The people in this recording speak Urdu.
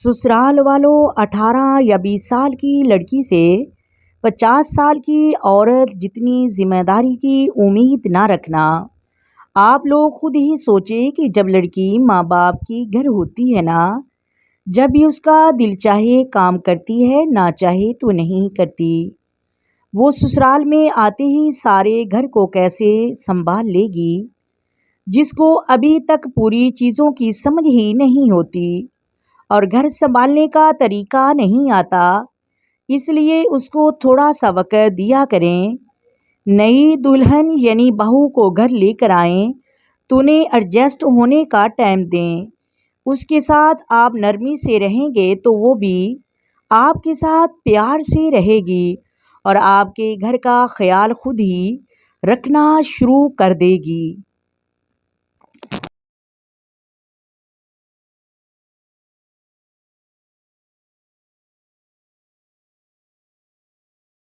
سسرال والوں 18 یا 20 سال کی لڑکی سے 50 سال کی عورت جتنی ذمہ داری کی امید نہ رکھنا۔ آپ لوگ خود ہی سوچیں کہ جب لڑکی ماں باپ کی گھر ہوتی ہے نا، جب بھی اس کا دل چاہے کام کرتی ہے، نہ چاہے تو نہیں کرتی۔ وہ سسرال میں آتے ہی سارے گھر کو کیسے سنبھال لے گی، جس کو ابھی تک پوری چیزوں کی سمجھ ہی نہیں ہوتی اور گھر سنبھالنے کا طریقہ نہیں آتا۔ اس لیے اس کو تھوڑا سا وقت دیا کریں۔ نئی دلہن یعنی بہو کو گھر لے کر آئیں تو انہیں ایڈجسٹ ہونے کا ٹائم دیں۔ اس کے ساتھ آپ نرمی سے رہیں گے تو وہ بھی آپ کے ساتھ پیار سے رہے گی اور آپ کے گھر کا خیال خود ہی رکھنا شروع کر دے گی۔